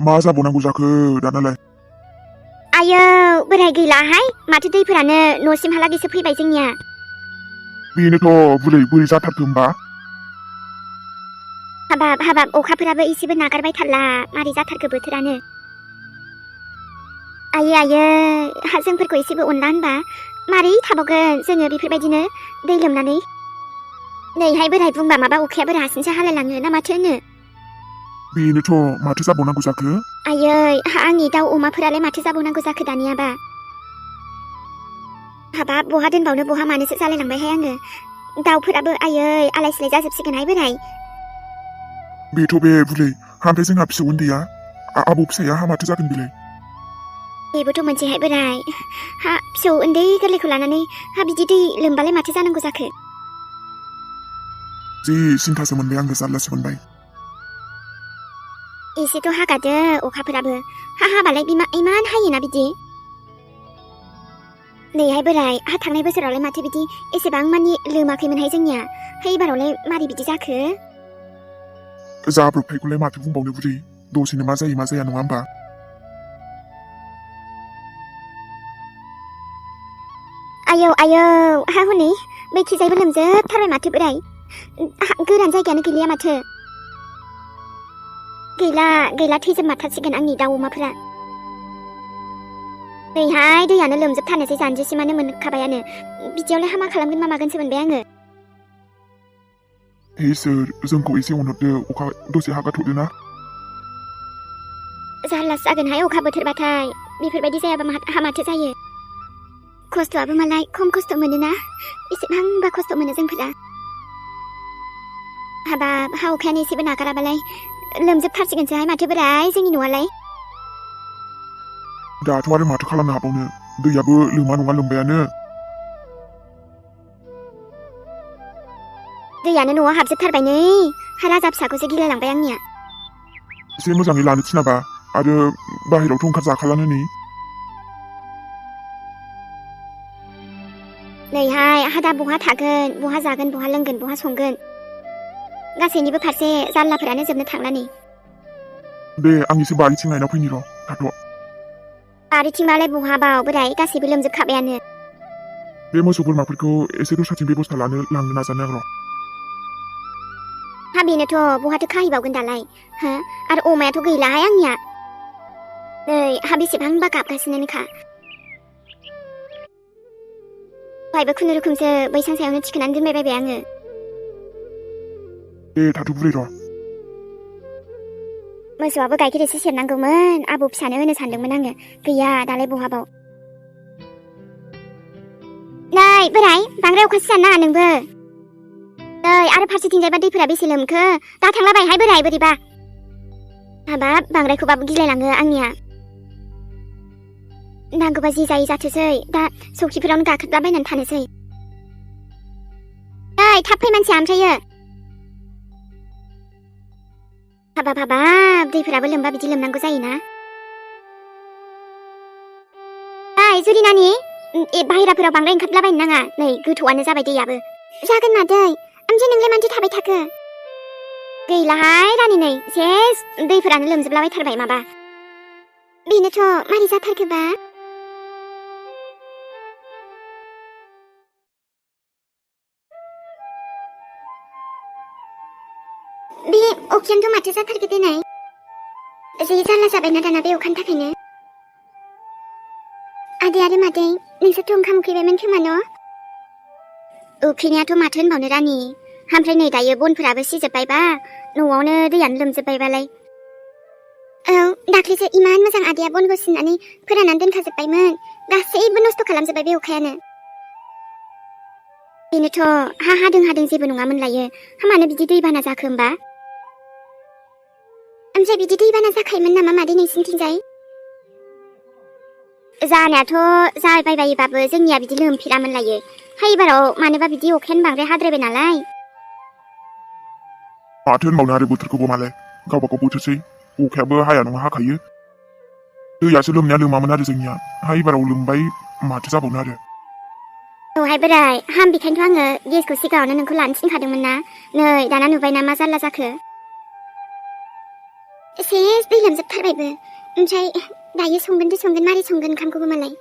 मा जाबावनांगौ जाखो दानालाय? आयो बोराय गैलाहाय माथो दैफोरानो न'सिमहालागैसो फैबाय जोंनिया। बेनोथ' बुरै बोरै जाथारखो होमबा? हाबाब अखाफोराबो एसेबो नागारबाय थारला मारै जाथारखो बोथोरानो। आयो जोंफोरखौ एसेबो अनला होनबा मारै थाबावगोन जोङो बेफोरबायदिनो दै लोमनानै। नैहाय बोराय बुंबा माबा अखायाबो रासिनसो हालायलाङो ना माथो होनो। बेनोथ' माथो जाबावनांगौ जाखो? आयै आंनि दाउ अमाफोरालाय माथो जाबावनांगौ जाखो दानियाबा। हाबाब बहा दोनबावनो बहा मानोसो जालायलांबायहाय आङो। दाउफोराबो आयै आलाय सिलाय जाजोबसिगोनहाय बोराय। बेथ' बे बुरै ओमफ्राय जोंहा फिसौ उन्दैया आबौ फिसाया माथो जागोन बेलाय? बेबोथ' मोनसेहाय बोराय फिसौ उन्दै गोरलैखौ लानानै बिदि दै लोमबालाय माथो जानांगौ जाखो। जि सिन्थासो मोनबाय आङो जारलासो मोनबाय। एसेथ' हागादो अखाफोराबो हाबालाय इमान हायोना बिदि। नैहाय बोराय थांनाय बोसोरावलाय माथो बिदि एसेबां मानि लोमाखैमोनहाय जोंनिया। एबारावलाय मारै बिदि जाखो? जाब्रबथायखौलाय माथो बुंबावनो बुरै, दसेनो मा जायो मा जाया नङा होमबा? आयौ हनै बैखिजायबो लोमजोबथारबाय माथो बोराय। गोरान जायगायानो गैलिया माथो। गैला थैजोबमारथारसिगोन आंनि दाउ अमाफोरा। नैहाय दैयानो लोमजोबथारनोसै जानजिसिमानो मोनखाबायानो। बिदियावलाय मा खालामगोन मा मागोनसो मोनबाय आङो। हे इसोर जोंखौ एसे अनहरदो, अखा दसे हागाथ'दो ना। जारलासो जागोनहाय अखा बोथोरबाथाय बेफोरबायदि जायाबा माथो जायो। खस्थ'आबो मालाय खम खस्थ' मोनोना, बेसेबांबा खस्थ' मोनो जोंफोरा। हाबाब अखायानो एसेबो नागाराबालाय लोमजोबथारसिगोनसोहाय माथो बोराय जोंनि न'आलाय। दाथ' आरो माथो खालामनो हाबावनो, दैयाबो लोमा नङा लोमबायानो। दैयानो न'आव हाबजोबथारबाय नै, राजा फिसाखौसो गिलायलांबाय आंनिया। एसे मोजाङै लानो थिनाबा, आरो बाहेरावथ' ओंखारजाखालानो नै। नैहाय दा बहा थागोन, बहा जागोन, बहा लोंगोन, बहा संगोन, गासैनिबो फारसे जारलाफोरानो जोबनो थांला नै। दे आं एसे बारिथिं नायना फैनि र', थाथ'। बारिथिंबालाय बहाबाव बोराय गासैबो लोमजोबखाबायानो। बे मोसौ बोरमाफोरखौ एसे दस्राथिं बेबस्था लांनो नाजानो आं र'। बेनोथ' बहाथो खाहैबावगोन दालाय आरो अमायाथ' गैलाहाय आंनिया। नै बेसेबांबा गाबगासिनोखा। दहायबो खुनुरुखुमसो बैसां सायावनो थिखोनानै दोनबाय बायबाय आङो। दे थाथ' बुरै र'। मोसौआबो गाइखेर एसे सेरनांगौमोन, आबौ फिसानो होनो सानदोंमोन आङो। गैया दालाय बहाबाव। नै बोराय बांद्राय अखा सिजानो नाङा नोंबो। नै आरो फारसेथिंजायबा दैफोरा बेसे लोमखो, दा थांलाबायहाय बोराय बोरैबा। हाबाब बांद्रायखौबाबो गिलायलाङो आंनिया। नांगौबा जि जायै जाथोसै, दा सौखिफोरावनो गाखोलाबायनानै थानोसै। नै थाब फै मानसिया ओमफ्रायो। हाबाब दैफोराबो लोमबा बिदि लोमनांगौ जायोना। जुरि नानि बाहेराफोराव बांद्राय ओंखारलाबायनो नाङा, नै गोथौआनो जाबाय दैयाबो। जागोन मादै, ओमफ्राय नोंलाय मानोथो थाबाय थाखो? गैलाहाय रानि नै सेस दैफोरानो लोमजोबलाबायथारबाय माबा। बेनोथ' मारै जाथारखोबा। बे अखायानोथ' माथो जाथारखो दिनै। जि जारला जाबायना दाना बे अखानि थाखायनो। आदै आरो मादै नोंसोरथ' ओंखाम उखैबायमोन खोमा न'? उखैनायाथ' माथो होनबावनो रानि, ओमफ्राय नै दायो बनफोराबो सिजोबबायबा, न'आवनो दैयानो लोमजोबबायबालाय। औ दाख्लैसो इमान मोजां आदैया बनखौ सिननानै फोराननानै दोनखाजोबबायमोन, गासैबो नस्थ' खालामजोब्बाय बे अखायानो। बेनोथ' हादों जेबो नङामोनलायो, मानो बिदि दैबाना जाखो होमबा? ओमफ्राय बिदि दैबाना जाखायोमोन नामा मादै नोंसिनिथिंजाय? जानायाथ' जाबायबायोबाबो जोंनिया बिदि लोमफेरामोनलायो। एबाराव मानोबा बिदि अखायानो बांद्राय हाद्रायबाय नालाय। माथो होनबावनो आरो बोथोरखौबो मालाय, गावबागाव बोथोरसै, अखायाबो हाया नङा हाखायो। दैयासो लोमनाया लोमामोन आरो जोंनिया, एबाराव लोमबाय माथो जाबावनो आरो। औहाय बोराय बेखायनोथ' आङो गेसखौ सिगाङावनो नोंखौ लानो थिनखादोंमोन ना। नै दाना नुबायना मा जारला जाखो। सेस दै लोमजोबथारबायबो ओमफ्राय दायो संगोन मारै संगोन ओंखामखौबो मालाय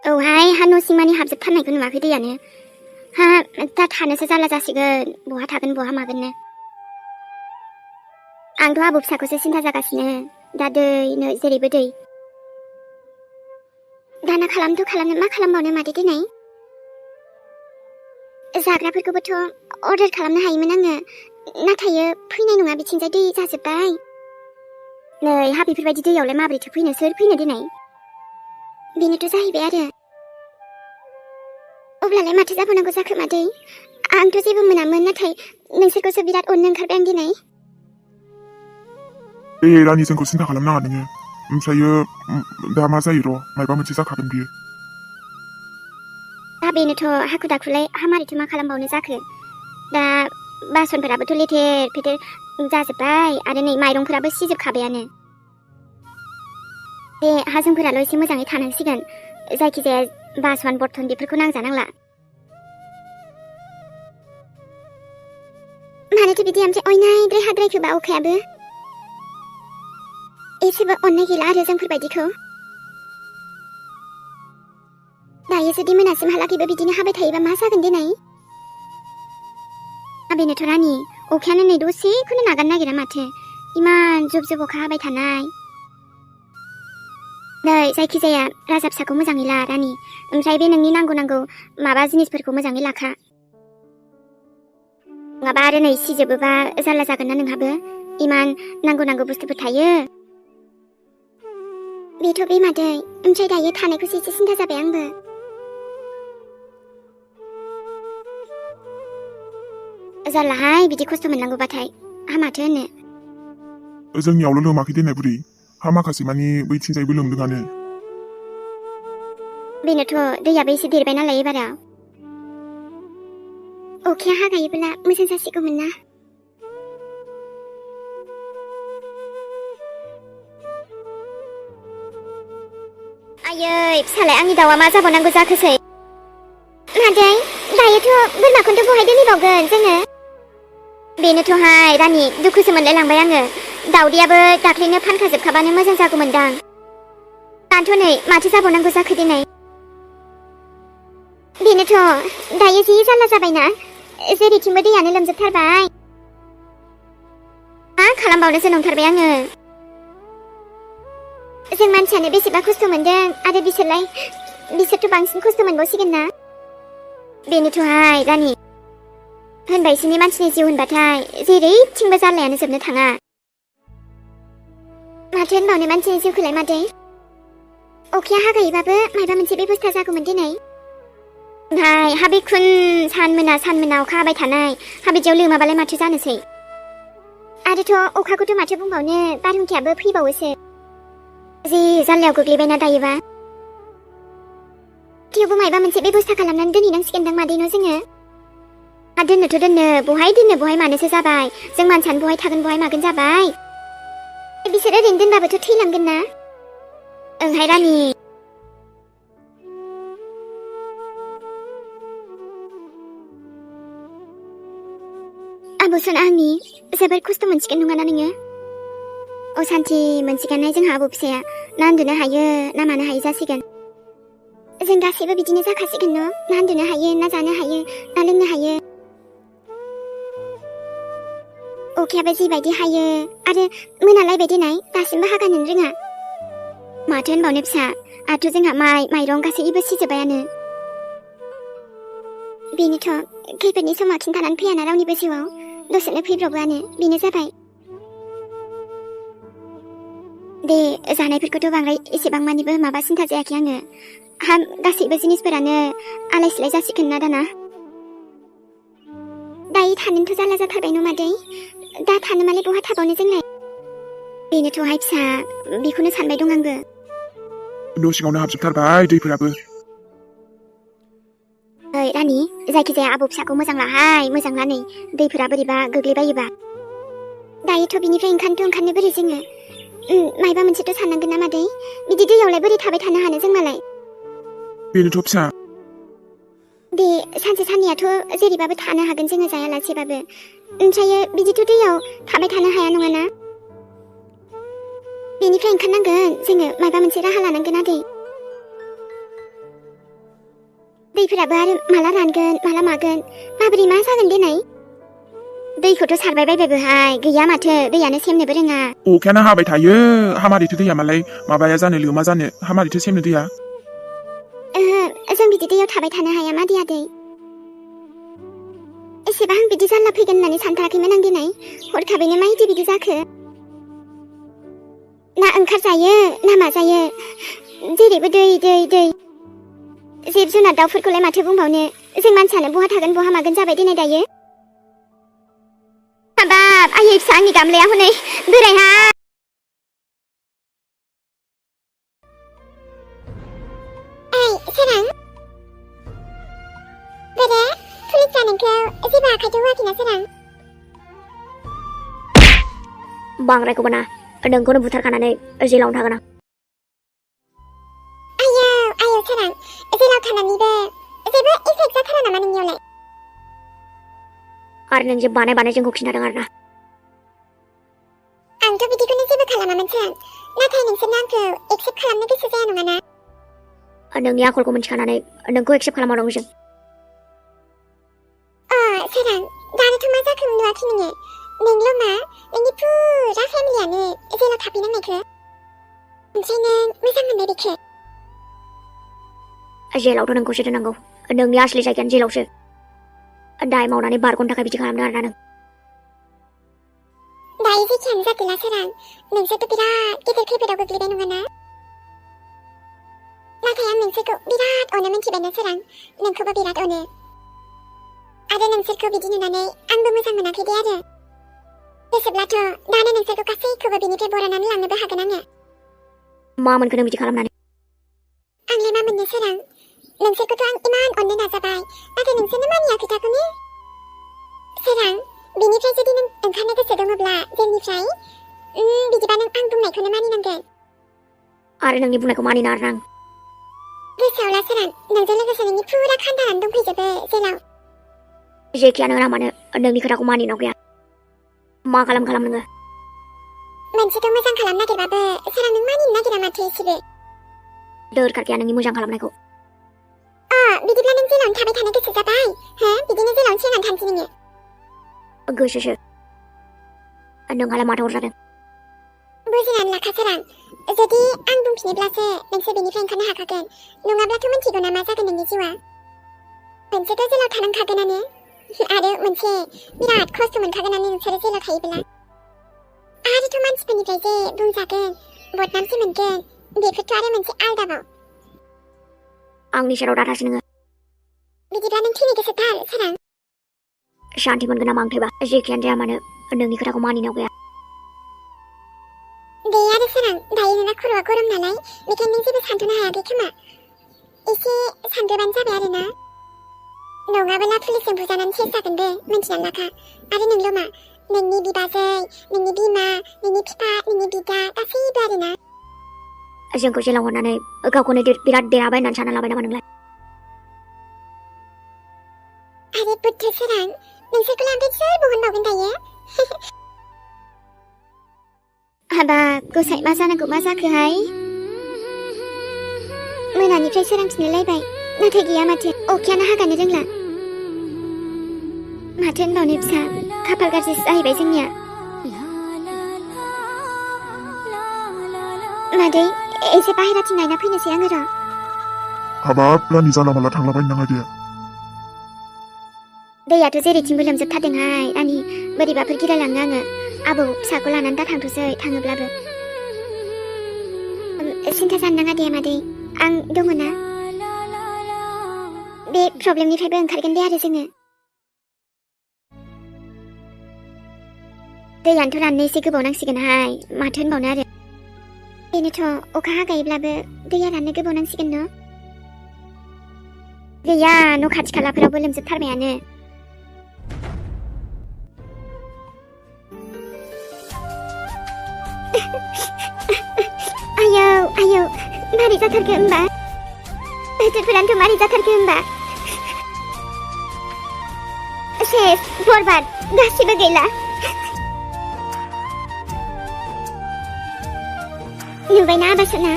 औहाय हा न' सिंमानि हाबजोबथारनायखौ नुवाखै दैयानो हा दा थानोसो जारला जासिगोन बहा थागोन बहा मागोननो आंथ' आबौ फिसाखौसो सिन्था जागासिनो दा दैनो जेरैबो दै दाना खालामनो मा खालामबावनो मादै दिनै जाग्राफोरखौबोथ' अर्डार खालामनो हायोमोन आङो नाथाय फैनाय नङा बिथिंजाय दै जाजोब्बाय नै हा बेफोरबायदि दैयावलाय माबोरैथो फैनो सोर फैनो दिनै बेनोथ' जाहैबाय आरो अब्लालाय माथो जाबावनांगौ जाखो मादै आंथ' जेबो मोनामोन नाथाय नोंसोरखौसो बिराद अननो ओंखारबाय आं दिनै रानि जोंखौ सिन्था खालामनाङा नोङो ओमफ्रायो दा मा जायो र' मायबा मोनसे जाखागोन बियो दा बेनोथ' हाखु दाखुलाय हा मारैथो मा खालामबावनो जाखो दा बासनफोराबोथ' लेथेर फेथेर जाजोब्बाय आरो नै माइरंफोराबो सिजोबखाबायानो बे हाजोंफोराल' एसे मोजाङै थानांसिगोन जायखिजाया बासन बर्तन बेफोरखौ नांजानांला मानोथो बिदि ओमफ्राय अयनायद्राय हाद्रायखोबा अखायाबो एसेबो अननाय गैला आरो जोंफोरबायदिखौ दायो जुदि मोनासिमहालागैबो बिदिनो हाबाय थायोबा मा जागोन दिनै बेनोथ' रानि अखायानो नै दसेखौनो नागारनो नागिरा माथो इमान जुब जुब अखा हाबाय थानाय नै जायखिजाया राजा फिसाखौ मोजाङै ला रानि ओमफ्राय बे नोंनि नांगौ माबा जिनिसफोरखौ मोजाङै लाखा नङाबा आरो नै सिजोबोबा जारला जागोन ना नोंहाबो इमान नांगौ बुस्थुफोर थायो बेथ' बे मादै ओमफ्राय दायो थानायखौसो एसे सिन्था जाबाय आंबो जारलाहाय बिदि खस्थ' मोननांगौबाथाय हा माथो होनो जोंनियावल' लोमाखै देनाय बुरै हा माखासे मानि बैथिंजायबो लोमदोंआनो बेनोथ' दैयाबो एसे देरबाय नालाय एबाराव अखाया हागायोब्ला मोजां जासिगौमोन ना आयै फिसालाय आंनि दाउआ मा जाबावनांगौ जाखोसै मादै दायोथ' बोरमाखौनोथ' बहाय दोनहैबावगोन जोङो बेनोथ'हाय रानि दुखुसो मोनलायलांबाय आङो दाउदैयाबो दाख्लैनो फानखाजोबखाबानो मोजां जागौमोनदां दाथ' नै माथो जाबावनांगौ जाखो दिनै बेनोथ' दायो जि जारला जाबायना जेरैथिंबो दैयानो लोमजोबथारबाय मा खालामबावनोसो नंथारबाय आङो जों मानसियानो बेसेबा खस्थ' मोनदों आरो बिसोरथ' बांसिन खस्थ' मोनबावसिगोन ना बेनोथ'हाय रानि होनबायसिनि मानसिनि जिउ होनबाथाय जेरैथिंबो जारलायानो जोबनो थाङा माथो होनबावनो मानसिनि जिउखौलाय मादै अखाया हागायोबाबो माबा मोनसे बेबस्था जागौमोन दिनै ओमफ्राय हाबिखुन सान मोना अखा हाबाय थानाय हाबिदियाव लोमाबालाय माथो जानोसै आरोथ' अखाखौथ' माथो बुंबावनो बारहुंखायाबो फैबावोसो जि जारलायाव गोग्लैबायना दायोबा थेवबो माबा मोनसे बेबस्था खालामनानै दोनहैनांसिगोनदां मादैनो जोङो दोननोथ' दोननो बहाय मानोसो जाबाय जों मानसियानो बहाय थागोन बहाय मागोन जाबाय बिसोर ओरैनो दोनबाबोथ' थैलांगोन ना ओंहाय रानि आबौसन आंनि जोबोद खस्थ' मोनसिगोन नङाना नोङो असान्थि मोनसिगोनहाय जोंहा आबौ फिसाया ना उन्दुनो हायो ना मानो हायो जासिगोन जों गासैबो बिदिनो जाखासिगोन न' ना उन्दुनो हायो ना जानो हायो ना लोंनो हायो अखायाबो जिबायदि हायो आरो मोनालायबाय दिनै दासिमबो हागानोनो रोङा माथो होनबावनो फिसा आरोथ' जोंहा माइरं गासैबो सिजोब्बायानो बेनोथ' खैफोदनि समाव खिन्थानानै फैयाना रावनिबो जिउआव दसेनो फैब्रबोआनो बेनो जाबाय दे जानायफोरखौथ' बांद्राय एसेबां मानिबो माबा सिन्था जायाखै आङो हा गासैबो जिनिसफोरानो आलाय सिलाय जासिगोन ना दाना दायो थानोथ' जारला जाथारबाय न' मादै दा थानो मालाय बहा थाबावनो जोंलाय बेनोथ'हाय फिसा बेखौनो सानबाय दं आंबो न' सिङावनो हाबजोबथारबाय दैफोराबो ओइ रानि जायखिजाया आबौ फिसाखौ मोजां लाहाय मोजां ला नै दैफोरा बोरैबा गोग्लैबायोबा दायोथ' बिनिफ्राय ओंखारनो बोरै जोङो मायबा मोनसेथ' साननांगोन ना मादै बिदि दैयावलाय बोरै थाबाय थानो हानो जों मालाय बेनोथ' फिसा बे सानसे साननैयाथ' जेरैबाबो थानो हागोन जोङो जायालासेबाबो ओमफ्रायो बिदिथ' दैयाव थाबाय थानो हाया नङाना बेनिफ्राय ओंखारनांगोन जोङो माबा मोनसे राहा लानांगोन आदै दैफोराबो आरो माला रानगोन माला मागोन माबोरै मा जागोन देनाय दैखौथ' सारबाय बायबायबोहाय गैया माथो दैयानो सेमनोबो रोङा अखायानो हाबाय थायो हामारैथो दैया मालाय माबाया जानो लोमा जानो हामारैथो सेमनो दैया जों बिदि दैयाव थाबाय थानो हाया मादै आदै एसेबां बिदि जारला फैगोन होननानै सानथाराखैमोन आं दिनै हरखाबैनो माइदि बिदि जाखो ना ओंखारजायो ना माजायो जेरैबो दै दै दै जिब जुनार दाउफोरखौलाय माथो बुंबावनो जों मानसियानो बहा थागोन बहा मागोन जाबाय दिनै दायो हाबाब आयै फिसा आंनि गामलाया हनै बोरायहा सोरां बोरे पुलिसआ नोंखौ जेबो आखाइथ' होआखैना सोरां बांद्रायखौबो ना नोंखौनो बुथारखानानै जेलावनो थागोन आं आयौ सोरां जेलाव थानानैबो जेबो इफेक्ट जाथारा नामा नोंनियावलाय आरो नों जे बानाय जोंखौ खिन्थादों आरोना आंथ' बिदिखौनो जेबो खालामामोन सोरां नाथाय नोंसोरनो आंखौ एक्सेप्ट खालामनो गोसो जाया नङाना नोंनि आखलखौ मिथिखानानै नोंखौ एक्सेप्ट खालामावदों जों सोरां दानोथ' मा जाखो नुवाखै नोङो नोंल' मा नोंनि फुरा फेमिलियानो जेलाव थाफैनांनायखो ओमफ्राय नों मोजां मोननाय बेखो जेलावथ' नोंखौसो दोननांगौ नोंनि आसलि जायगायानो जेलावसो दाय मावनानै बारग'नो थाखाय बिदि खालामदों आरोना नों दायो जेखियानो जादोंला सोरां नोंसोरथ' बिराद गिदिर खैफोदाव गोग्लैबाय नङाना नाथाय आं नोंसोरखौ बिराद अनो मिन्थिबायना सोरां नोंखौबो बिराद अनो आरो नोंसोरखौ बिदि नुनानै आंबो मोजां मोनाखै दे आरो गोसोब्लाथ' दानो नोंसोरखौ गासैखौबो बिनिफ्राय बरायनानै लांनोबो हागोन आङो मा मोनखो नों बिदि खालामनानै आंलाय मा मोननो सोरां नोंसोरखौथ' आं इमान अननो नाजाबाय नाथाय नोंसोरनो मानिया खोथाखौनो सोरां बिनिफ्राय जुदि नों ओंखारनो गोसो दङब्ला जेलनिफ्राय बिदिबा नों आं बुंनायखौनो मानिनांगोन आरो नोंनि बुंनायखौ मानिना आरोना आं गोसोआवला सोरां नोंजों लोगोसे नोंनि फुरा खानदानानै दंफैजोबो जेलाव जेखियानो होना मानो नोंनि खोथाखौ मानिनांगौ गैया मा खालाम नोङो मोनसेथ' मोजां खालामनो नागिरबाबो सोरां नों मानिनो नागिरा माथो एसेबो दोरखार गैया नोंनि मोजां खालामनायखौ बिदिब्ला नों जेलावनो थाबाय थानो गोसो जाबाय हो बिदिनो जेलावनो सेंनानै थानोसै नोङो गोसोसो नोंहालाय माथो हरजादों बुजिनानै लाखा सोरां जुदि आं बुंफिनोब्लासो नोंसोर बेनिफ्राय ओंखारनो हाखागोन नङाब्लाथ' मिन्थिगौ ना मा जागोन नोंनि जिउआ मोनसेथ' जेलाव थानांखागोनानो आरो मोनसे बिराद खस्थ' मोनखागोनानो नोंसोरो जेलाव थायोब्ला आरोथ' मानसिफोरनिफ्राय जे बुंजागोन बदनामसो मोनगोन बेफोरथ' आरो मोनसे आलदाबाव आंनि सेराव दाथासै नोङो बिदिब्ला नों थैनो गोसोथार सोरां शान्ति मोनगोन नामा आं थैबा जेखियानो जाया मानो नोंनि खोथाखौ मानिनांगौ गैया दे आरो सोरां दायो नोंना खर'आ गरम नालाय बेखायनो नों जेबो सानथ'नो हायाखै खोमा एसे सानग्रोबानो जाबाय आरोना नङाबोला पुलिसजों बुजानानै सेस जागोनबो मिन्थिनानै लाखा आरो नोंल' मा नोंनि बिबाजै नोंनि बिमा नोंनि बिफा नोंनि बिदा गासैबो आरोना जोंखौ जेलाव हरनानै गावखौनो बिराद देरहाबाय होननानै सानना लाबाय नामा नोंलाय आरे बुद्ध सोरां नोंसोरखौलाय ओमफ्राय सोर बहनबावगोन दायो हाबा गसाइ मा जानांगौ मा जाखोहाय मोनानिफ्राय सोरांफिनलायबाय नाथाय गैया माथो अखायानो हागानो रोंला माथो होनबावनो फिसा खाफाल गाज्रिसो जाहैबाय जोंनिया मादै एसे बाहेराथिं नायना फैनोसै आङो र' हाबाब रानि जानला मानला थांलाबायनो नाङा दे दैयाथ' जेरैथिंबो लोमजोबथारदोंहाय रानि बोरैबाफोर गिलायलाङो आङो आबौ फिसाखौ लानानै दा थांथ'सै थाङोब्लाबो सिन्था जानो नाङा दे मादै आं दङ ना बे प्रब्लेमनिफ्रायबो ओंखारगोन दे आरो जोङो दैयानोथ' राननो एसे गोबाव नांसिगोनहाय माथो होनबावनो आरो बेनोथ' अखा हागायोब्लाबो दैया राननो गोबाव नांसिगोन न' गैया न' खाथि खालाफोरावबो लोमजोबथारबायानो आयौ मारै जाथारखो होमबा बोथोरफोरानोथ' मारै जाथारखो होमबा सेस बरबाद गासिबो गैला नुबायना आबासना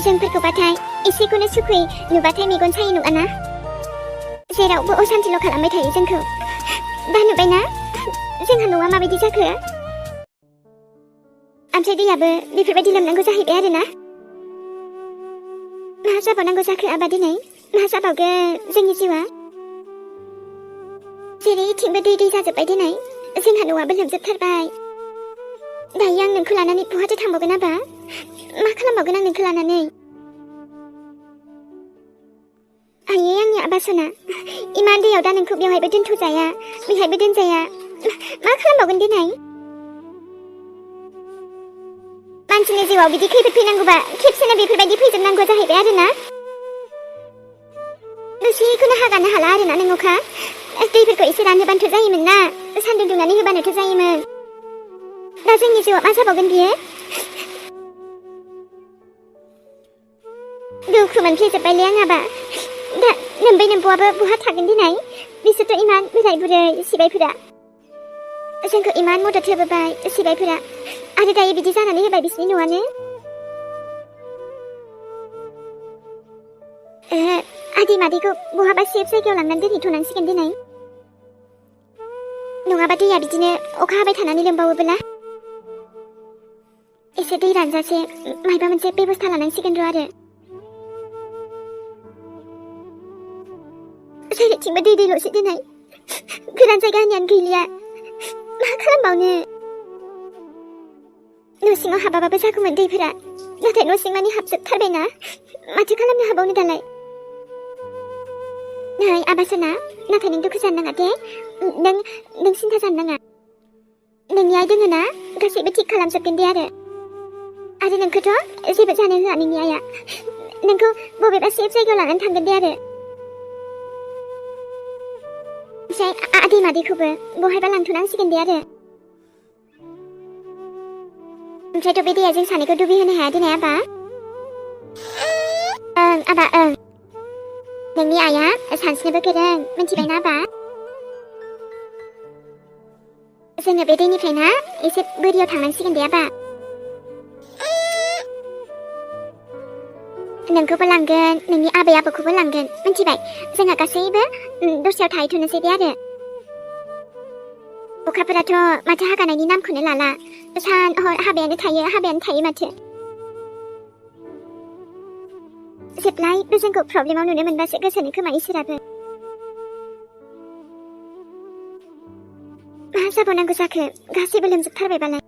जोंफोरखौबाथाय एसेखौनो सुखुयै नुबाथाय मेगन सायो नङाना जेरावबो असान्थिल' खालामबाय थायो जोंखौ दा नुबायना जोंहा न'आ माबायदि जाखो ओमफ्राय दैयाबो बेफोरबायदि लोमनांगौ जाहैबाय आरोना मा जाबावनांगौ जाखो आबा दिनै मा जाबावगोन जोंनि जिउआ जेरैथिंबो दै दै जाजोब्बाय दिनै जोंहा न'आबो लोमजोबथारबाय दायो आं नोंखौ लानानै बहाथो थांबावगोन आबा मा खालामबावगोन आं नोंखौ लानानै आयै आंनि आबासना इमान दैयाव दा नोंखौ बेवहायबो दोनथ'जाया बेहायबो दोनजाया मा खालामबावगोन दिनै मानसिनि जिउआव बिदि खैफोद फैनांगौबा खेबसेनो बेफोरबायदि फैजोबनांगौ जाहैबाय आरोना दसेखौनो हागानो हाला आरोना नों अखा दैफोरखौ एसे रानहोबानोथ' जायोमोन ना सान्दुं दुंनानै होबानोथ' जायोमोन दा जोंनि जिउआव मा जाबावगोन बियो दुखु मोनफैजोब्बायलै आं आबा दा नोम्बै नोम्बौआबो बहा थागोन दिनै बिसोरथ' इमान बोराय बुरै सिबायफोरा जोंखौ इमान मदद होबोबाय सिबायफोरा आरो दायो बिदि जानानै होबाय बिसोरनि न'आनो आदै मादैखौ बहाबा सेफ जायगायाव लांनानै दोनहैथ'नांसिगोन दिनै नङाबा दैया बिदिनो अखा हाबाय थानानै लोमबावोबोला एसे दै रानजासे मायबा मोनसे बेबस्था लानांसिगोन र' आरो जेरैथिंबो दै दैल'सै दिनै गोरान जायगा होननायानो गैलिया मा खालामबावनो न' सिङाव हाबाबाबो जागौमोन दैफोरा नाथाय न' सिंमानि हाबजोबथारबायना माथो खालामनो हाबावनो दालाय नै आबासना नाथाय नों दुखु जानो नाङा दे नों सिन्था जानो नाङा नोंनि आइ दोङो ना गासैबो थिग खालामजोबगोन दे आरो नोंखौथ' जेबो जानो होआ नोंनि आइया नोंखौ बबेबा सेफ जायगायाव लानानै थांगोन दे आरो ओमफ्राय आदै मादैखौबो बहायबा लांथ'नांसिगोन दे आरो ओमफ्रायथ' बे दैया जों सानैखौ दुगैहोनो हाया दिनै आबा ओं आबा ओं नोंनि आइया सानस्रिनोबो गोरों मिन्थिबायना आबा जोङो बे दैनिफ्राय ना एसे बोरियाव थांनांसिगोन दे आबा नोंखौबो लांगोन नोंनि आबै आबौखौबो लांगोन मिन्थिबाय जोंहा गासैबो दस्रायाव थाहैथ'नोसै दे आरो अखाफोराथ' माथो हागानायनि नामखौनो लाला सान हर हाबायानो थायो माथो जेब्लायबो जोंखौ प्रब्लेमाव नुनो मोनबासो गोसोनो खोमा इसोराबो मा जाबावनांगौ जाखो गासैबो लोमजोबथारबायबालाय